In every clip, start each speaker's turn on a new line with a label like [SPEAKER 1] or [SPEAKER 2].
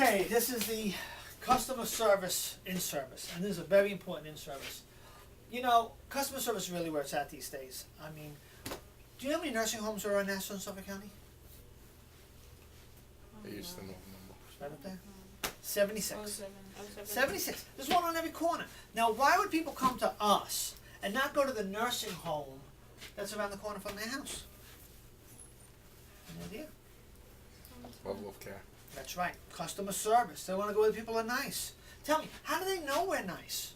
[SPEAKER 1] Okay, this is the customer service in service, and this is a very important in service. You know, customer service is really where it's at these days. I mean, do you know how many nursing homes are in Nassau and Suffolk County?
[SPEAKER 2] I used to know the number.
[SPEAKER 1] Right up there? 76.
[SPEAKER 3] 07.
[SPEAKER 1] 76. There's one on every corner. Now, why would people come to us and not go to the nursing home that's around the corner from their house? Any idea?
[SPEAKER 2] Level of care.
[SPEAKER 1] That's right. Customer service. They want to go where the people are nice. Tell me, how do they know we're nice?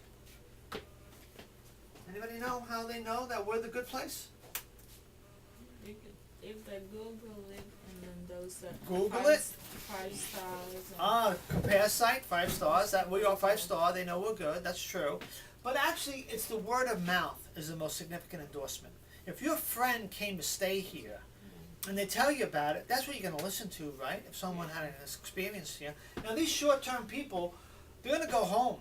[SPEAKER 1] Anybody know how they know that we're the good place?
[SPEAKER 3] You could, if they Google it and then those
[SPEAKER 1] Google
[SPEAKER 3] five,
[SPEAKER 1] it?
[SPEAKER 3] 5 stars.
[SPEAKER 1] Compare site, 5 stars. That we are 5 star. They know we're good. That's true. But actually, it's the word of mouth is the most significant endorsement. If your friend came to stay here, and they tell you about it, that's what you're going to listen to, right? If someone had an experience here. Now, these short-term people, they're going to go home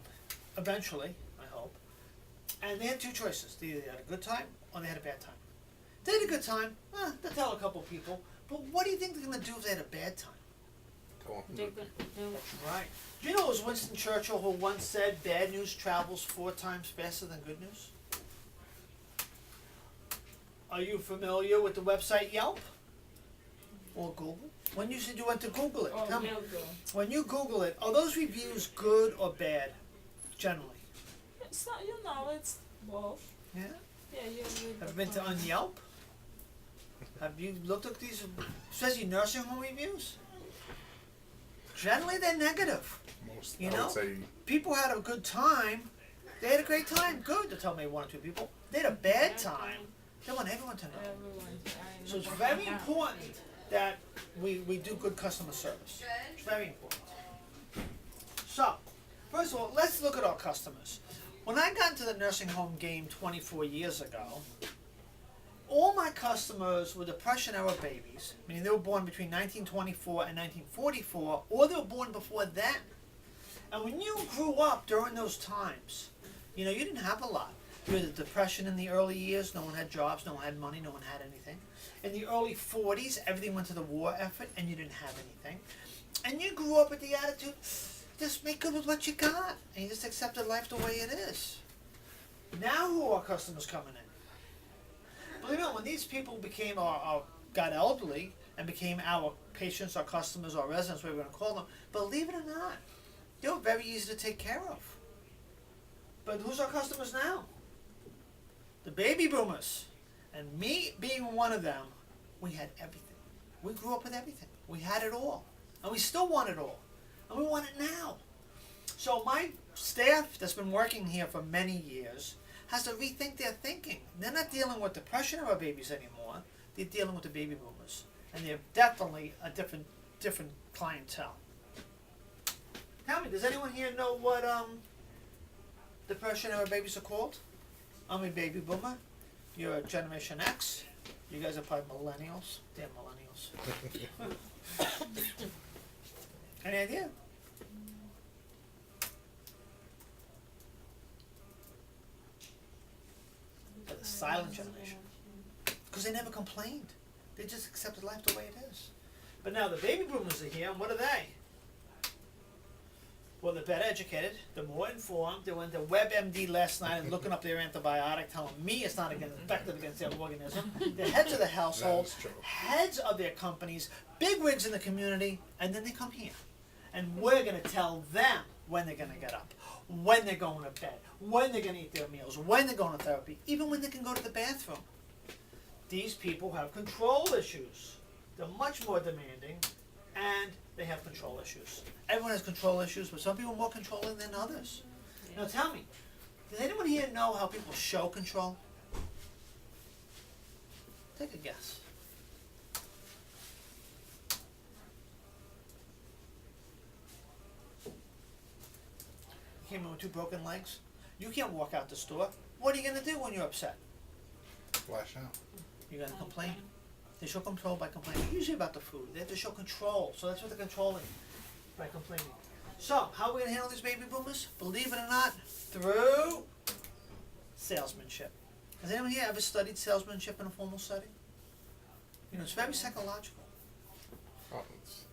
[SPEAKER 1] eventually, I hope. And they had 2 choices. They either had a good time or they had a bad time. If they had a good time, they'll tell a couple people. But what do you think they're going to do if they had a bad time?
[SPEAKER 2] Go on.
[SPEAKER 3] They're gonna do
[SPEAKER 1] Right. Do you know it was Winston Churchill who once said bad news travels 4 times faster than good news? Are you familiar with the website Yelp? Or Google? When you said you went to Google it,
[SPEAKER 3] Oh,
[SPEAKER 1] tell me.
[SPEAKER 3] yeah, go.
[SPEAKER 1] When you Google it, are those reviews good or bad? Generally.
[SPEAKER 3] It's not, you know, it's both.
[SPEAKER 1] Yeah?
[SPEAKER 3] Yeah, you read
[SPEAKER 1] Have
[SPEAKER 3] the
[SPEAKER 1] you been to
[SPEAKER 3] comments.
[SPEAKER 1] on Yelp? Have you looked at these, especially nursing home reviews? Generally they're negative.
[SPEAKER 2] Most,
[SPEAKER 1] You
[SPEAKER 2] I
[SPEAKER 1] know?
[SPEAKER 2] would say,
[SPEAKER 1] People had a good time. They had a great time. Good to tell me 1 or 2 people. They had a bad time. They want everyone to know.
[SPEAKER 3] Everyone. I
[SPEAKER 1] So it's
[SPEAKER 3] know.
[SPEAKER 1] very important that we do good customer service. It's very important. So, first of all, let's look at our customers. When I got into the nursing home game 24 years ago, all my customers were Depression era babies, meaning they were born between 1924 and 1944, or they were born before then. And when you grew up during those times, you know, you didn't have a lot. You had the Depression in the early years, no one had jobs, no one had money, no one had anything. In the early 40s, everything went to the war effort and you didn't have anything. And you grew up with the attitude, just make good with what you got. And you just accepted life the way it is. Now who are customers coming in? Believe it or not, when these people became got elderly and became our patients, our customers, our residents, whatever we're going to call them, believe it or not, they were very easy to take care of. But who's our customers now? The baby boomers. And me being one of them, we had everything. We grew up with everything. We had it all. And we still want it all. And we want it now. So my staff that's been working here for many years has to rethink their thinking. They're not dealing with Depression era babies anymore. They're dealing with the baby boomers. And they're definitely a different clientele. Tell me, does anyone here know what Depression era babies are called? I'm a baby boomer. You're a Generation X. You guys are probably millennials. Damn millennials. Any idea? They're the silent generation. Because they never complained. They just accepted life the way it is. But now the baby boomers are here, and what are they? Well, they're better educated, they're more informed. They went to WebMD last night and looking up their antibiotic, telling me it's not effective against their organism. They're heads of the household,
[SPEAKER 2] That is true.
[SPEAKER 1] heads of their companies, bigwigs in the community, and then they come here. And we're going to tell them when they're going to get up, when they're going to bed, when they're going to eat their meals, when they're going to therapy, even when they can go to the bathroom. These people have control issues. They're much more demanding, and they have control issues. Everyone has control issues, but some people are more controlling than others. Now tell me, does anyone here know how people show control? Take a guess. You came in with 2 broken legs? You can't walk out the store. What are you going to do when you're upset?
[SPEAKER 2] flash out.
[SPEAKER 1] You're going to complain. They show control by complaining. Usually about the food. They have to show control. So that's what they're controlling by complaining. So, how are we going to handle these baby boomers? Believe it or not, through salesmanship. Has anyone here ever studied salesmanship in a formal setting? You know, it's very psychological.
[SPEAKER 2] Oh,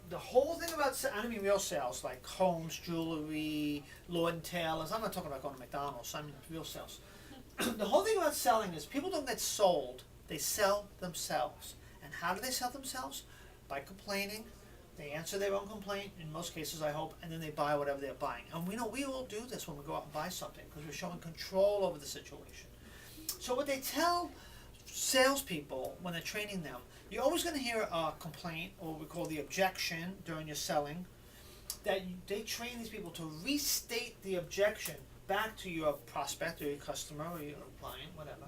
[SPEAKER 1] the whole thing about, I don't mean real sales, like homes, jewelry, Lord & Taylor's. I'm not talking about going to McDonald's. I mean real sales. The whole thing about selling is people don't get sold. They sell themselves. And how do they sell themselves? By complaining. They answer their own complaint, in most cases I hope, and then they buy whatever they're buying. And we know we all do this when we go out and buy something because we're showing control over the situation. So what they tell salespeople when they're training them, you're always going to hear a complaint, or what we call the objection during your selling, that they train these people to restate the objection back to your prospect or your customer or your client, whatever.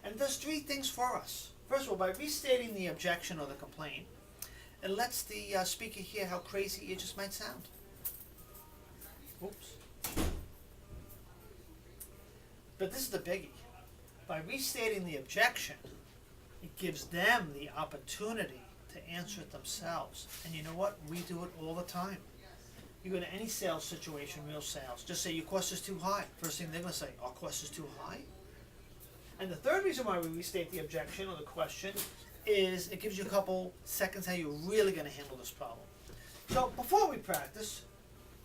[SPEAKER 1] And it does three things for us. First of all, by restating the objection or the complaint, it lets the speaker hear how crazy it just might sound. Oops. But this is the biggie. By restating the objection, it gives them the opportunity to answer it themselves. And you know what? We do it all the time. You go to any sales situation, real sales, just say your cost is too high. First thing they're going to say, our cost is too high? And the third reason why we restate the objection or the question is it gives you a couple seconds how you're really going to handle this problem. So before we practice,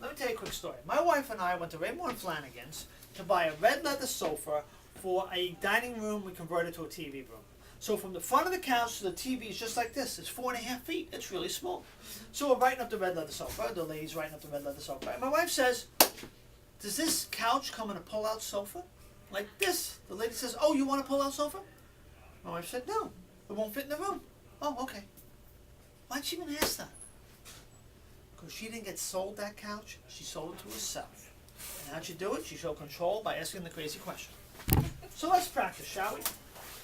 [SPEAKER 1] let me tell you a quick story. My wife and I went to Raymore and Flanagan's to buy a red leather sofa for a dining room we converted to a TV room. So from the front of the couch to the TV is just like this. It's 4.5 feet. It's really small. So we're writing up the red leather sofa. The lady's writing up the red leather sofa. And my wife says, does this couch come in a pull-out sofa? Like this. The lady says, oh, you want a pull-out sofa? My wife said, no. It won't fit in the room. Oh, okay. Why'd she even ask that? Because she didn't get sold that couch. She sold it to herself. And how'd she do it? She showed control by asking the crazy question. So let's practice, shall we?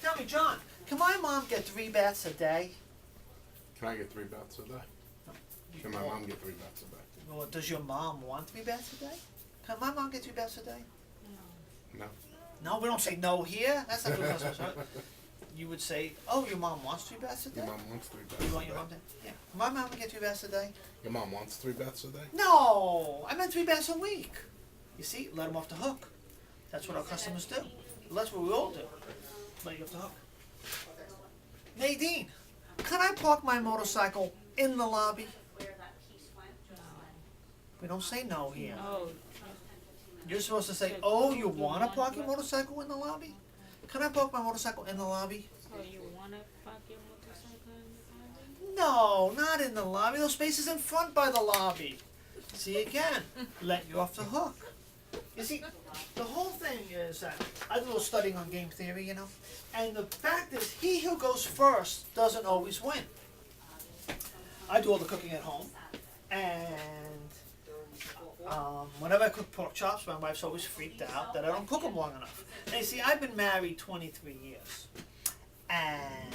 [SPEAKER 1] Tell me, John, can my mom get 3 baths a day?
[SPEAKER 2] Can I get 3 baths a day? Can my mom get 3 baths a day?
[SPEAKER 1] Well, does your mom want 3 baths a day? Can my mom get 3 baths a day?
[SPEAKER 2] No.
[SPEAKER 1] No, we don't say no here. That's not good customer service. You would say, oh, your mom wants 3 baths a day?
[SPEAKER 2] Your mom wants 3 baths
[SPEAKER 1] You
[SPEAKER 2] a
[SPEAKER 1] want
[SPEAKER 2] day.
[SPEAKER 1] your mom to? Yeah. My mom would get 3 baths a day?
[SPEAKER 2] Your mom wants 3 baths a day?
[SPEAKER 1] No! I meant 3 baths a week. You see, let them off the hook. That's what our customers do. That's what we all do. Let you off the hook. Nadine, can I park my motorcycle in the lobby? We don't say no here.
[SPEAKER 3] Oh,
[SPEAKER 1] You're supposed to say, oh, you want to park your motorcycle in the lobby? Can I park my motorcycle in the lobby?
[SPEAKER 3] so you wanna park your motorcycle in the lobby?
[SPEAKER 1] No, not in the lobby. Those spaces in front by the lobby. See again, let you off the hook. You see, the whole thing is that I did a little studying on game theory, you know, and the fact is, he who goes first doesn't always win. I do all the cooking at home, and whenever I cook pork chops, my wife's always freaked out that I don't cook them long enough. And you see, I've been married 23 years, and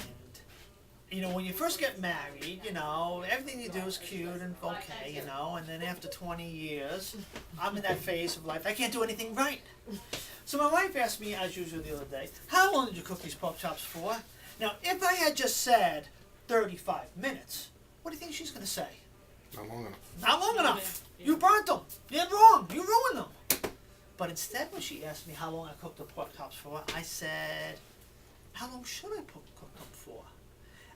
[SPEAKER 1] you know, when you first get married, you know, everything you do is cute and okay, you know, and then after 20 years, I'm in that phase of life, I can't do anything right. So my wife asked me, as usual the other day, how long did you cook these pork chops for? Now, if I had just said 35 minutes, what do you think she's going to say?
[SPEAKER 2] Not long enough.
[SPEAKER 1] Not long enough.
[SPEAKER 3] Yeah.
[SPEAKER 1] You burnt them. You're wrong. You ruined them. But instead, when she asked me how long I cooked the pork chops for, I said, how long should I cook them for?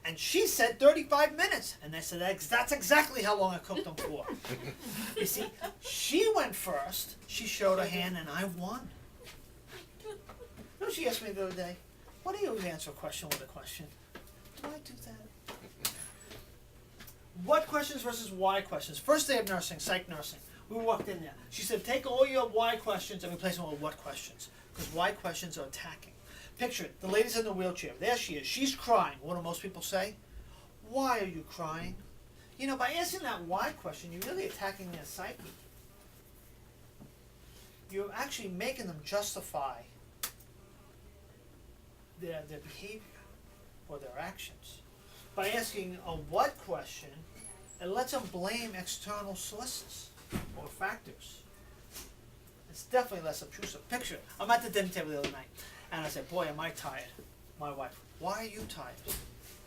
[SPEAKER 1] And she said 35 minutes. And I said, that's exactly how long I cooked them for. You see, she went first. She showed her hand, and I won. You know, she asked me the other day, why do you always answer a question with a question? Do I do that? What questions versus why questions? First day of nursing, psych nursing. We walked in there. She said, take all your why questions and replace them with what questions. Because why questions are attacking. Picture it. The lady's in the wheelchair. There she is. She's crying. What do most people say? Why are you crying? You know, by asking that why question, you're really attacking their psyche. You're actually making them justify their behavior or their actions. By asking a what question, it lets them blame external sources or factors. It's definitely less obtrusive. Picture it. I'm at the dinner table the other night, and I said, boy, am I tired. My wife, why are you tired?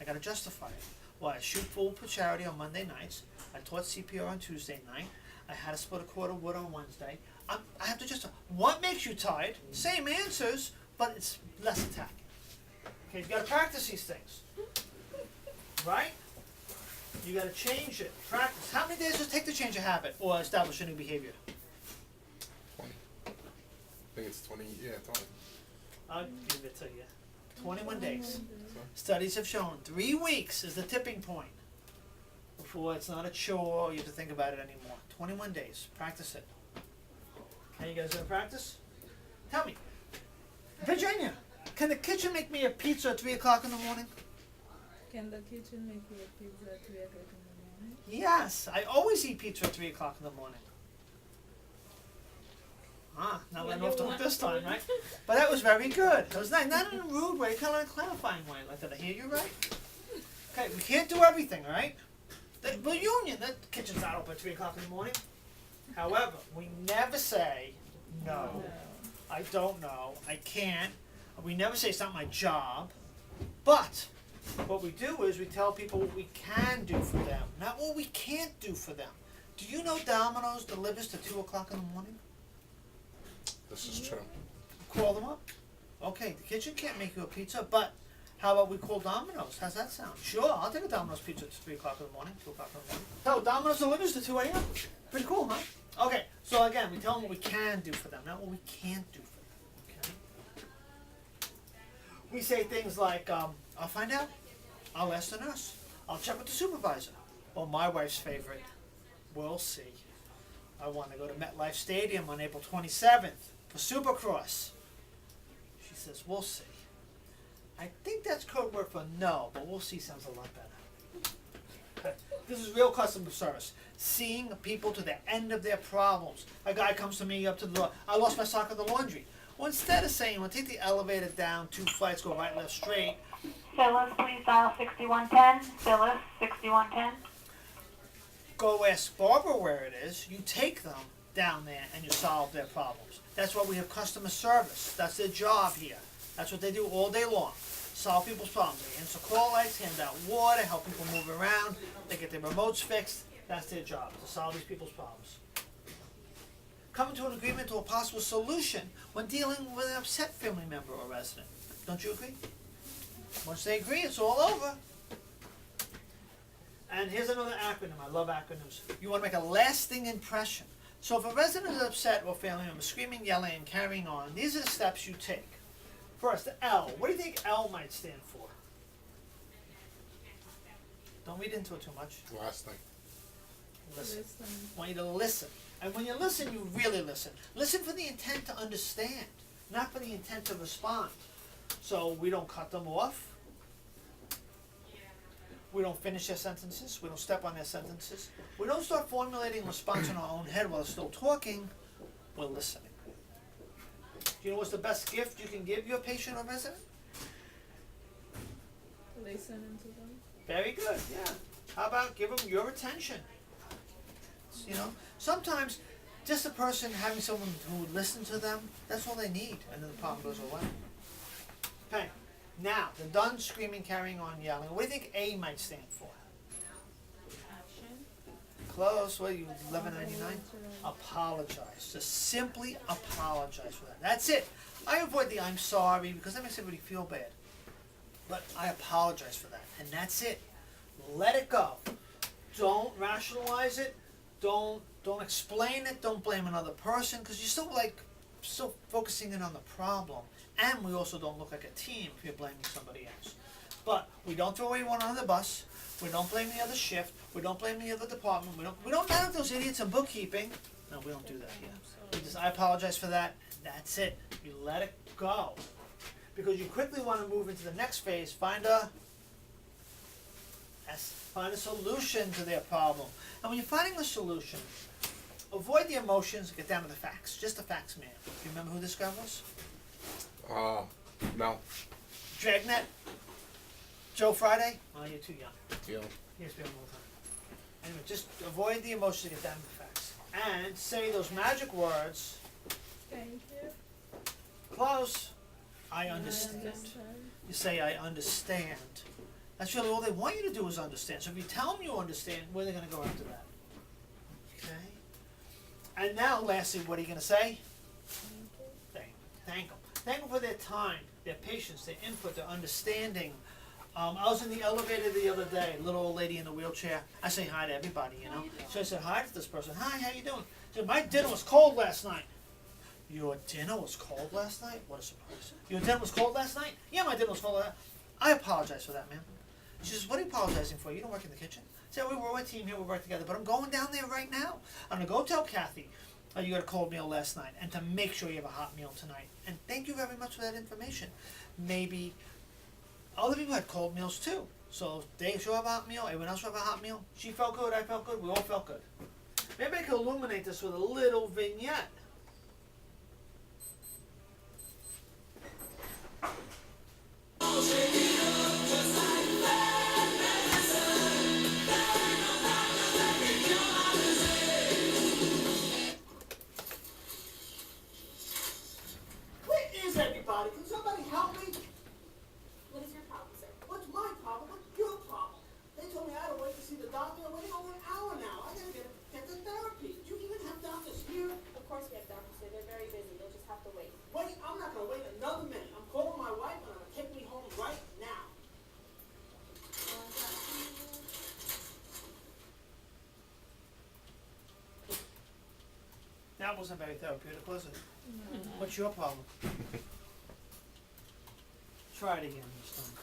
[SPEAKER 1] I got to justify it. Well, I shoot full for charity on Monday nights. I taught CPR on Tuesday night. I had to split a quart of wood on Wednesday. I have to justify. What makes you tired? Same answers, but it's less attacking. Okay, you got to practice these things. Right? You gotta change it. Practice. How many days does it take to change a habit or establish a new behavior?
[SPEAKER 2] 20. I think it's 20. Yeah, 20.
[SPEAKER 1] I'll give it to you. 21 days.
[SPEAKER 2] So,
[SPEAKER 1] Studies have shown 3 weeks is the tipping point before it's not a chore, you have to think about it anymore. 21 days. Practice it. Okay, you guys gonna practice? Tell me. Virginia, can the kitchen make me a pizza at 3 o'clock in the morning?
[SPEAKER 3] Can the kitchen make you a pizza at 3 o'clock in the morning?
[SPEAKER 1] Yes, I always eat pizza at 3 o'clock in the morning. Not
[SPEAKER 3] When
[SPEAKER 1] letting
[SPEAKER 3] you
[SPEAKER 1] off the hook
[SPEAKER 3] want
[SPEAKER 1] this time,
[SPEAKER 3] to.
[SPEAKER 1] right? But that was very good. It was nice, not in a rude way, kind of in a clarifying way. Like, did I hear you right? Okay, we can't do everything, right? The union, the kitchen's not open at 3 o'clock in the morning. However, we never say no. I don't know. I can't. We never say it's not my job. But what we do is we tell people what we can do for them, not what we can't do for them. Do you know Domino's delivers to 2 o'clock in the morning?
[SPEAKER 2] this is true.
[SPEAKER 1] Call them up. Okay, the kitchen can't make you a pizza, but how about we call Domino's? How's that sound? Sure, I'll take a Domino's pizza at 3 o'clock in the morning, 2 o'clock in the morning. So Domino's delivers to 2 a.m. Pretty cool, huh? Okay, so again, we tell them what we can do for them, not what we can't do for them. Okay? We say things like, I'll find out. I'll ask the nurse. I'll check with the supervisor. Or my wife's favorite, we'll see. I want to go to MetLife Stadium on April 27th for Supercross. She says, we'll see. I think that's code word for no, but we'll see sounds a lot better. This is real customer service. Seeing people to the end of their problems. A guy comes to me up to the door. I lost my sock in the laundry. Well, instead of saying, well, take the elevator down 2 flights, go right, left, straight.
[SPEAKER 4] Phyllis, please dial 6110. Phyllis, 6110.
[SPEAKER 1] Go ask Barbara where it is. You take them down there and you solve their problems. That's why we have customer service. That's their job here. That's what they do all day long. Solve people's problems. They answer call lights, hand out water, help people move around. They get their remotes fixed. That's their job, to solve these people's problems. Coming to an agreement to a possible solution when dealing with an upset family member or resident. Don't you agree? Once they agree, it's all over. And here's another acronym. I love acronyms. You want to make a lasting impression. So if a resident is upset or family member screaming, yelling, and carrying on, these are the steps you take. First, L. What do you think L might stand for? Don't read into it too much.
[SPEAKER 2] Last thing.
[SPEAKER 1] Listen.
[SPEAKER 3] Listen.
[SPEAKER 1] I want you to listen. And when you listen, you really listen. Listen for the intent to understand, not for the intent to respond. So we don't cut them off. We don't finish their sentences. We don't step on their sentences. We don't start formulating a response in our own head while they're still talking. We're listening. Do you know what's the best gift you can give your patient or resident?
[SPEAKER 3] Listening to them.
[SPEAKER 1] Very good, yeah. How about give them your attention? You know, sometimes just a person having someone who would listen to them, that's all they need, and then the problem goes away. Okay, now, they're done screaming, carrying on, yelling. What do you think A might stand for?
[SPEAKER 3] Action.
[SPEAKER 1] Close, what are you, 1199? Apologize. Just simply apologize for that. That's it. I avoid the I'm sorry because that makes everybody feel bad. But I apologize for that, and that's it. Let it go. Don't rationalize it. Don't explain it. Don't blame another person because you're still focusing in on the problem. And we also don't look like a team if you're blaming somebody else. But we don't throw anyone under the bus. We don't blame the other shift. We don't blame the other department. We don't none of those idiots in bookkeeping. No, we don't do that here. We just, I apologize for that. That's it. You let it go. Because you quickly want to move into the next phase, find a solution to their problem. And when you're finding a solution, avoid the emotions, get down to the facts. Just the facts, man. Do you remember who this guy was?
[SPEAKER 2] No.
[SPEAKER 1] Dragnet? Joe Friday? Oh, you're too young.
[SPEAKER 2] You know,
[SPEAKER 1] He has to be on the time. Anyway, just avoid the emotions, get down to the facts. And say those magic words,
[SPEAKER 3] Thank you.
[SPEAKER 1] close, I understand. You say, I understand. That's really all they want you to do is understand. So if you tell them you understand, where are they going to go after that? Okay? And now, lastly, what are you going to say? Thank them. Thank them for their time, their patience, their input, their understanding I was in the elevator the other day, little old lady in a wheelchair. I say hi to everybody, you know. So I said hi to this person. Hi, how you doing? She said, my dinner was cold last night. Your dinner was cold last night? What a surprise. Your dinner was cold last night? Yeah, my dinner was cold last night. I apologize for that, ma'am. She says, what are you apologizing for? You don't work in the kitchen. I said, we're a team here, we work together, but I'm going down there right now. I'm gonna go tell Kathy you got a cold meal last night and to make sure you have a hot meal tonight. And thank you very much for that information. Maybe other people had cold meals too. So they should have a hot meal, everyone else should have a hot meal. She felt good, I felt good, we all felt good. Maybe I could illuminate this with a little vignette. Where is everybody? Can somebody help me?
[SPEAKER 5] What is your problem, sir?
[SPEAKER 1] What's my problem? What's your problem? They told me I had to wait to see the doctor. I'm waiting over an hour now. I gotta get the therapy. Do you even have doctors here?
[SPEAKER 5] Of course we have doctors here. They're very busy. You'll just have to wait.
[SPEAKER 1] Wait, I'm not gonna wait another minute. I'm calling my wife and I'm gonna take me home right now. That wasn't very therapeutic, was it? What's your problem? Try it again this time.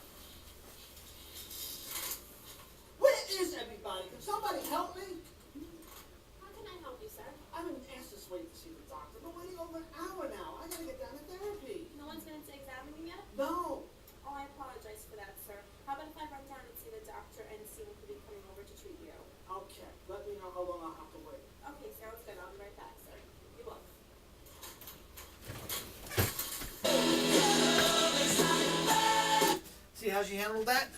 [SPEAKER 1] Where is everybody? Can somebody help me?
[SPEAKER 5] How can I help you, sir?
[SPEAKER 1] I've been asked to wait to see the doctor. I've been waiting over an hour now. I gotta get down to therapy.
[SPEAKER 5] No one's been to examine you yet?
[SPEAKER 1] No.
[SPEAKER 5] Oh, I apologize for that, sir. How about if I run down and see the doctor and see when he'll be coming over to treat you?
[SPEAKER 1] Okay. Let me know how long I'll have to wait.
[SPEAKER 5] Okay, sounds good. I'll be right back, sir. You're welcome.
[SPEAKER 1] See how she handled that?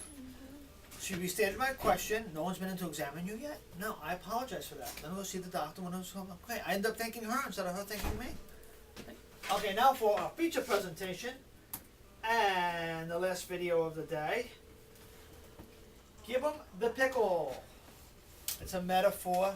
[SPEAKER 1] She restated my question. No one's been in to examine you yet? No, I apologize for that. Then we'll see the doctor when I was home. Okay, I ended up thanking her instead of her thanking me. Okay, now for our feature presentation and the last video of the day. Give 'em the pickle. It's a metaphor